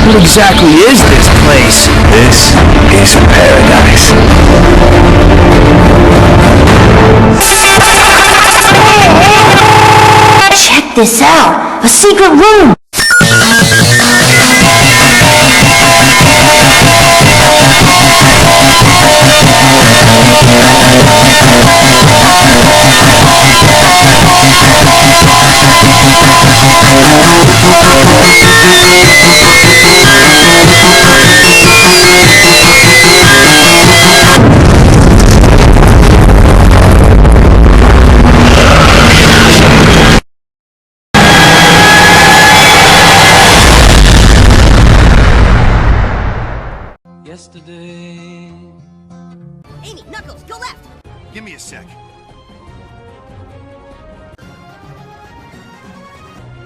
What exactly is this place? This is paradise. Check this out! A secret room! Yesterday. Amy, Knuckles, go left! Give me a sec.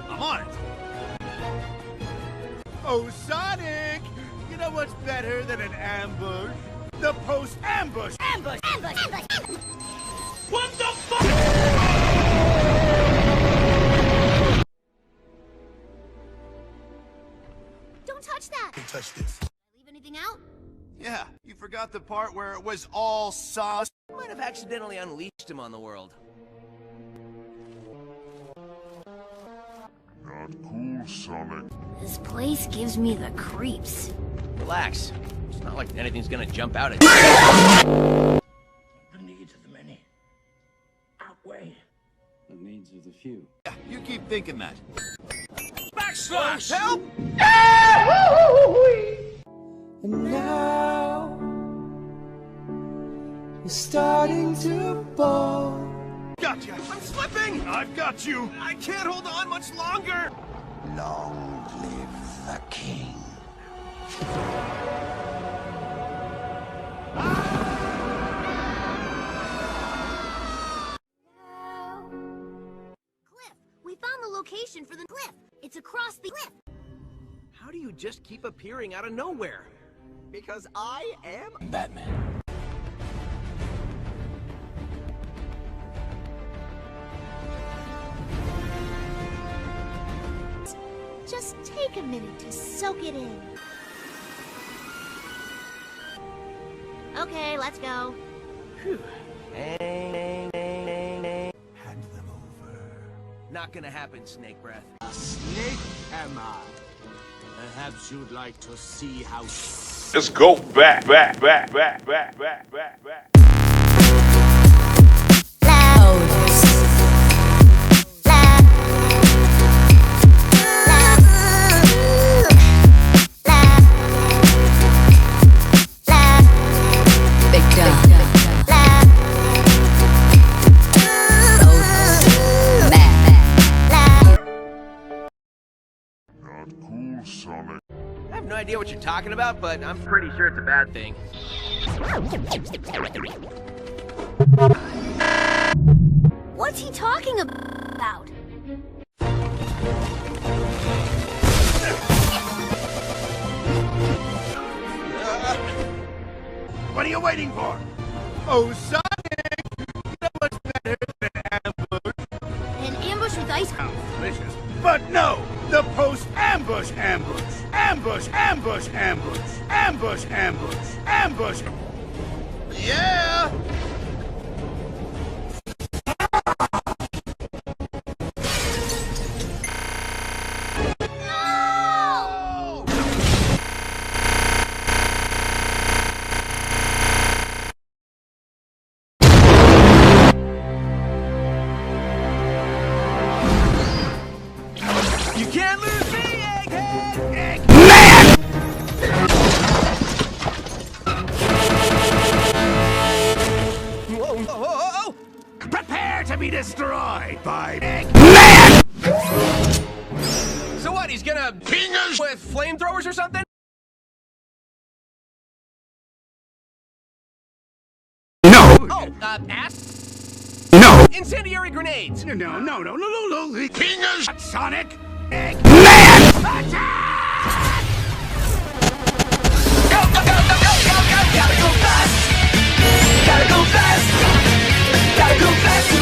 I'm on it! Oh, Sonic! You know what's better than an ambush? The post-ambush! Ambush! Ambush! Ambush! Ambush! What the fuck?! Don't touch that! Don't touch this. Leave anything out? Yeah, you forgot the part where it was all sauce. Might have accidentally unleashed him on the world. Not cool, Sonic. This place gives me the creeps. Relax. It's not like anything's gonna jump out at you. The needs of the many outweigh the needs of the few. Yeah, you keep thinking that. Backslash! Help! And now you're starting to ball. Gotcha! I'm slipping! I've got you! I can't hold on much longer! long live the king. Cliff, we found the location for the cliff. It's across the cliff. How do you just keep appearing out of nowhere? Because I am Batman. Just take a minute to soak it in. Okay, let's go. Hand them over. Not gonna happen, Snake Breath. A snake am I. Perhaps you'd like to see how... Let's go back. Sonic. I have no idea what you're talking about, but I'm pretty sure it's a bad thing. What's he talking about? What are you waiting for? Oh, Sonic! You know what's better than an ambush? An ambush with ice cream. Delicious. But no! The post-ambush ambush! Ambush, ambush, ambush! Ambush, ambush, ambush! Yeah! You can't lose me, Egghead! Whoa. Prepare to be destroyed by Man! So what, he's gonna ping us with flamethrowers or something? No! Oh, ass? No! Incendiary grenades! No. Fingers! Sonic! Egg! Man! Attack! Go! Gotta go fast! Gotta go fast! Gotta go faster!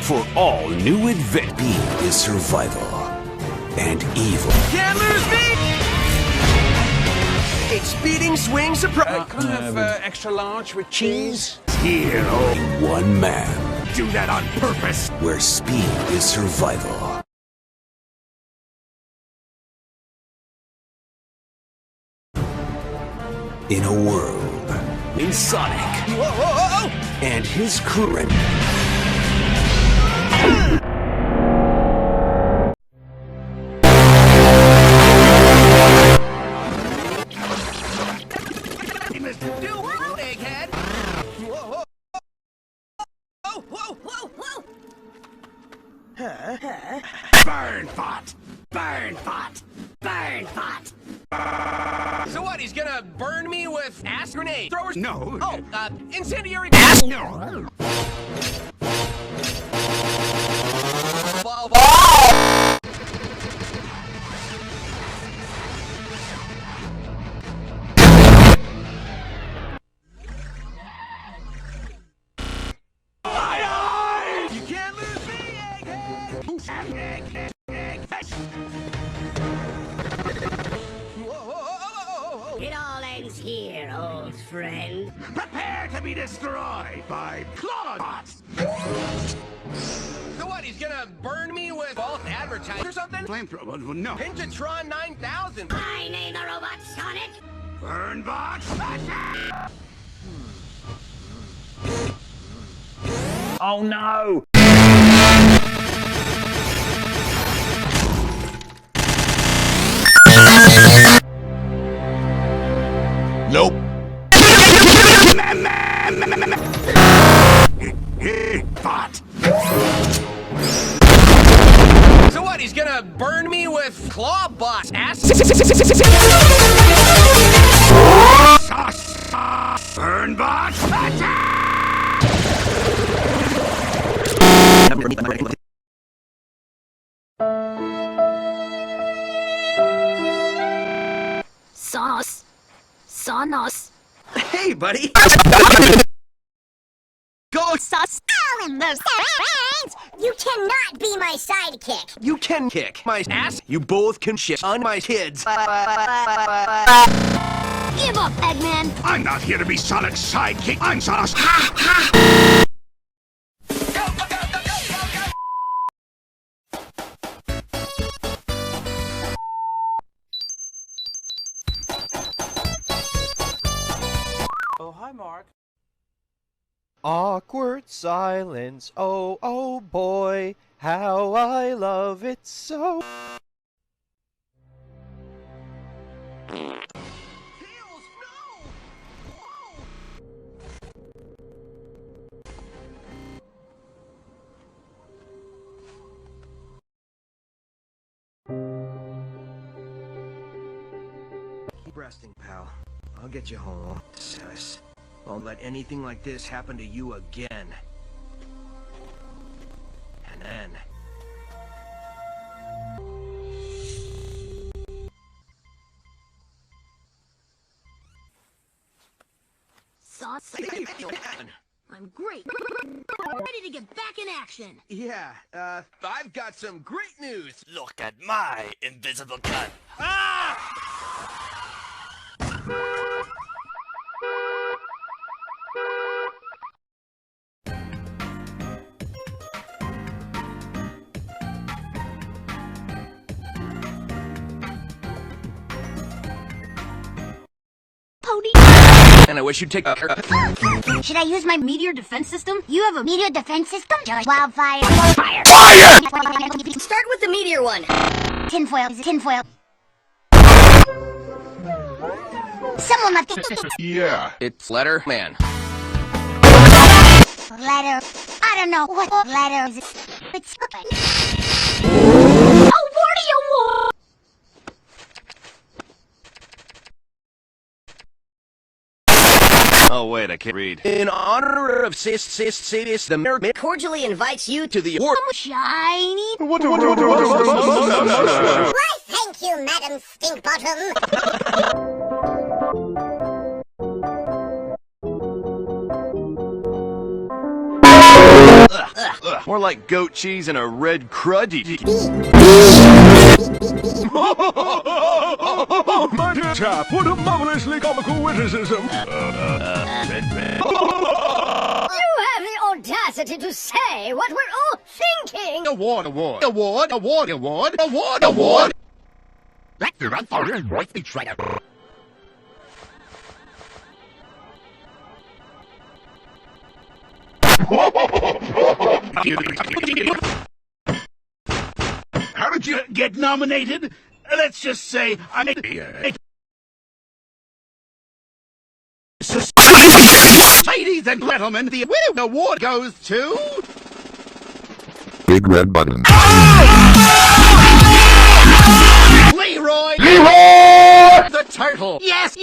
For all new adventure. Speed is survival and evil. Can't lose me! It's speeding swing surprise. Can I have extra large with cheese? Here, oh, One man, do that on purpose. where speed is survival. In a world, in Sonic Whoa, whoa, whoa, whoa! and his crew. Do whoa, egghead! Whoa, whoa, whoa, whoa, whoa! Burn pot! Burn pot! Burn pot! So what, he's gonna burn me with ass grenade throwers? No. Oh, incendiary No. You can't lose me, egghead! Whoa. It all ends here, old friend. Prepare to be destroyed by Clawbots! So what, he's gonna burn me with false advertising or something? Flamethrower, no. Pintatron 9000! I name the robot Sonic. Burn bots! Oh no! Nope. Bot! So what, he's gonna burn me with claw bots ass? Burn bots! Sonos. Hey, buddy! Go Sus. All in those friends. You cannot be my sidekick. You can kick my ass. You both can shit on my kids. Give up, Eggman. I'm not here to be Sonic's sidekick. I'm Sonic's... Oh, hi, Mark. Awkward silence. Oh, oh boy, how I love it so. Keep resting, pal. I'll get you home. Sus. Won't let anything like this happen to you again. And then... Sauce. I'm great. Ready to get back in action. Yeah, I've got some great news. Look at my invisible gun. Pony. And I wish you'd take a... Should I use my meteor defense system? You have a meteor defense system? Wildfire. Fire. Start with the meteor one. Tinfoil. Tinfoil. Someone left it. Yeah. It's Letterman. Letter. I don't know what letter is it. It's... Oh, what do you want? Oh, wait, I can't read. In honor of Sis, the mayor Cordially invites you to the award. Shiny. Why, Thank you, Madam Stinkbottom. More like goat cheese and a red cruddy. My dear chap, what a marvelously comical witticism. You have the audacity to say what we're all thinking! Award. How did you get nominated? Let's just say I made Ladies and gentlemen, the winning award goes to Big red button. Leroy the Turtle. Yes.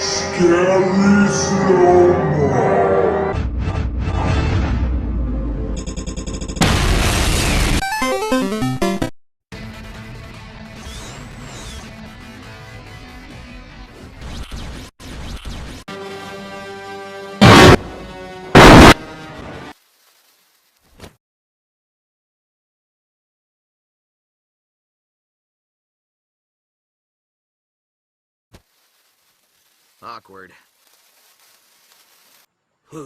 Scary snowball. Awkward. Hey,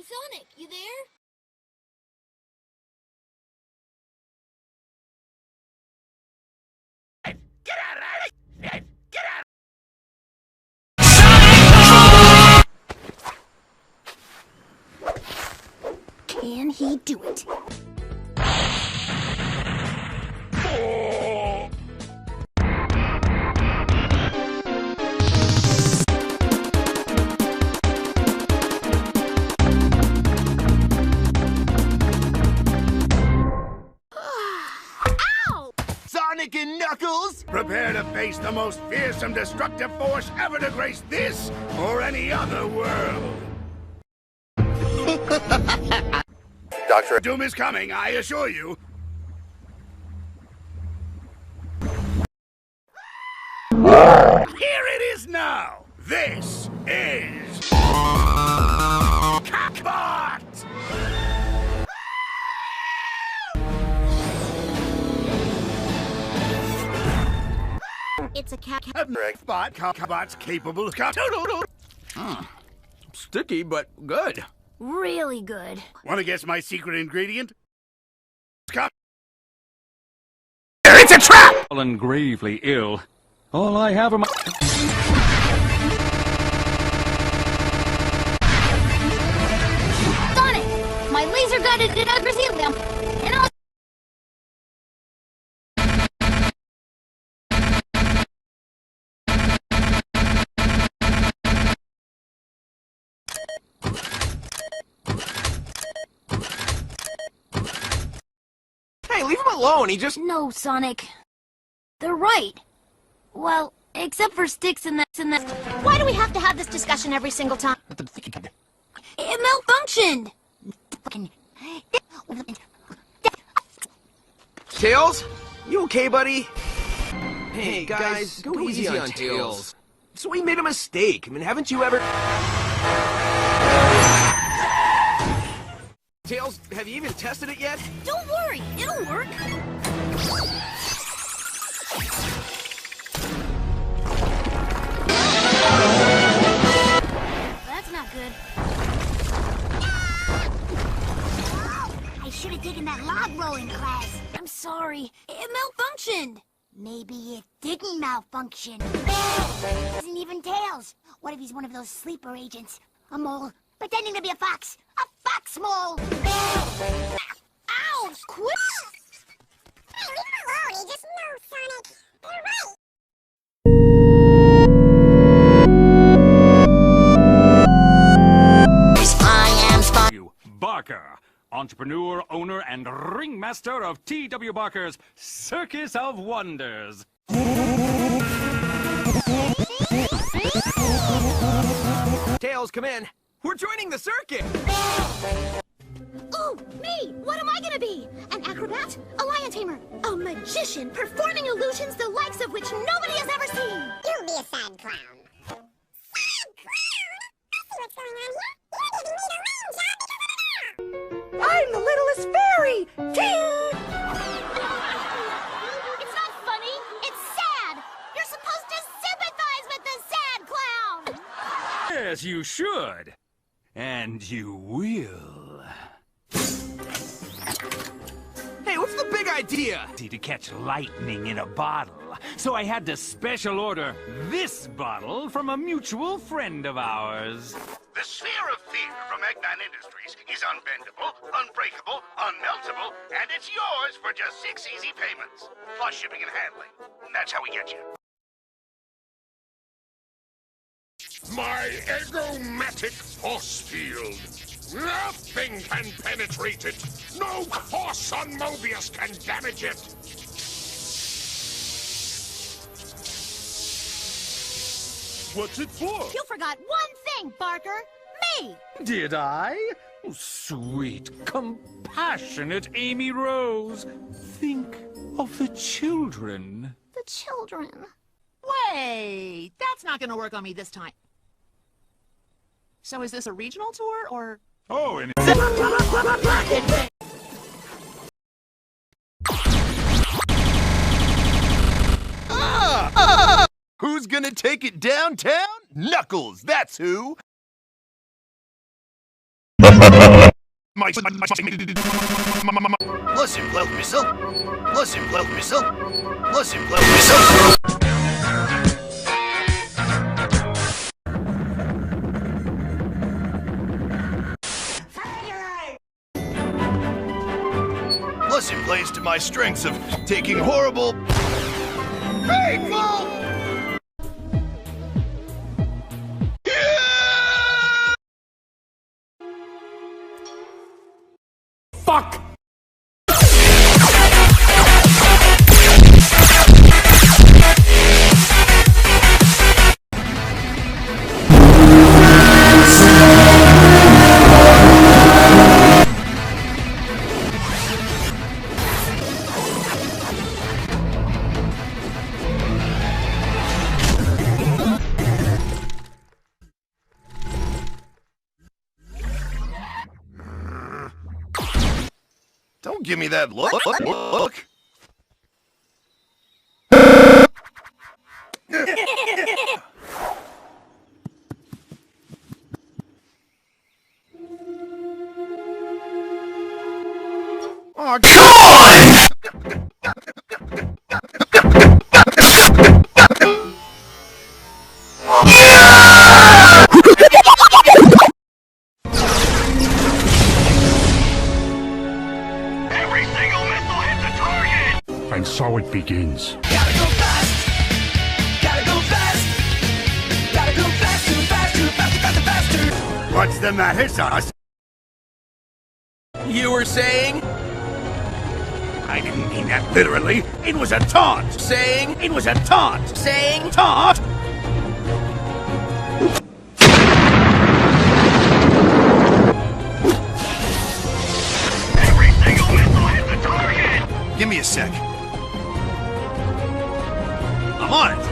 Sonic, you there? Can he do it? Sonic and Knuckles! Prepare to face the most fearsome destructive force ever to grace this or any other world. Doctor. Doom is coming, I assure you. Here it is now. This is Cockbot! It's a cat. Bot Cockbot's capable of Sticky, but good. Really good. Want to guess my secret ingredient? It's a trap! Fallen gravely ill. All I have are my... Sonic! My laser gun did not receive them! And I'll... Hey, leave him alone. He just... No, Sonic. They're right. Well, except for sticks and that. Why do we have to have this discussion every single time? It malfunctioned. Tails? You okay, buddy? Hey, guys, go easy on Tails. So we made a mistake. I mean, haven't you ever... Tails, have you even tested it yet? Don't worry, it'll work. That's not good. I should have taken that log rolling class. I'm sorry. It malfunctioned. Maybe it didn't malfunction. Isn't even Tails. What if he's one of those sleeper agents? A mole, pretending to be a fox. A fox mole! Ow! Quit! Leave him alone, he just knows, Sonic. You're right. Barker, entrepreneur, owner, and ringmaster of T.W. Barker's Circus of Wonders. Tails, come in. We're joining the circuit! Ooh, Me! What am I gonna be? An acrobat? A lion tamer? A magician performing illusions the likes of which nobody has ever seen! You'll be a sad clown. Sad clown? I see what's going on here. You're giving me the rain job because of I'm the littlest fairy! Ting! It's not funny, it's sad! You're supposed to sympathize with the sad clown! Yes, you should. And you will. Hey, what's the big idea? To catch lightning in a bottle. So I had to special order this bottle from a mutual friend of ours. The sphere of fear from Eggman Industries is unbendable, unbreakable, unmeltable, and it's yours for just 6 easy payments. Plus shipping and handling. That's how we get you. My egomatic force field. Nothing can penetrate it. No force on Mobius can damage it. What's it for? You forgot one thing, Barker! Me! Did I? Oh, sweet, compassionate Amy Rose. Think of the children. The children. Wait, that's not gonna work on me this time. So is this a regional tour, or...? Oh, and Who's gonna take it downtown? Knuckles, that's who! Listen, Cloud Missile! Listen, Cloud Missile! Listen, Cloud Missile! Listen plays to my strengths of taking horrible... painful... fuck! Don't give me that look. Oh, God! And so it begins. Gotta go fast! Gotta go fast! Gotta go fast, too fast, too fast, too fast, too faster! What's the matter, Sauce? You were saying? I didn't mean that literally. It was a taunt. Saying? It was a taunt. Saying? Taunt. Every single missile hit the target! Give me a sec. I'm on it!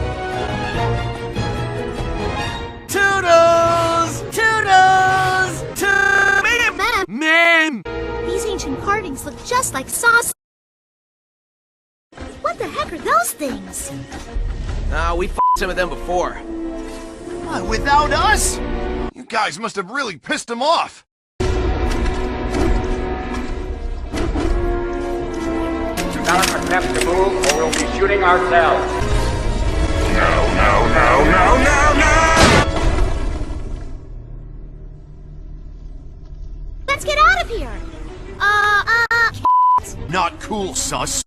Toodles! Toodles! Man! These ancient carvings look just like sauce. What the heck are those things? We f***ed some of them before. What, without us? You guys must have really pissed him off. Do not attempt to move or we'll be shooting ourselves. No, no, no, no, no, no! Let's get out of here! Not cool, sus.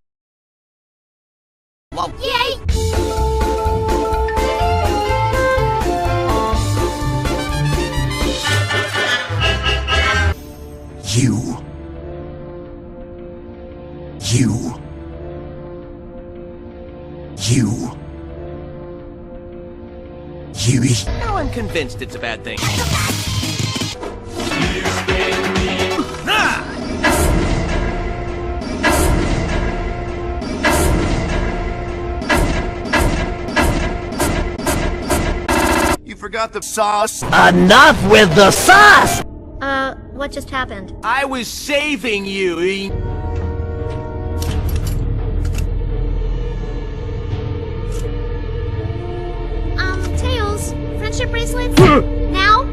Well, Yay! You. now I'm convinced it's a bad thing. sauce. Enough with the sauce! What just happened? I was saving you. Tails, friendship bracelets? Now?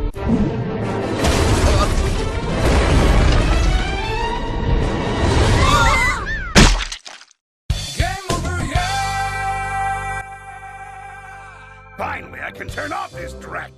Finally, I can turn off this dreck.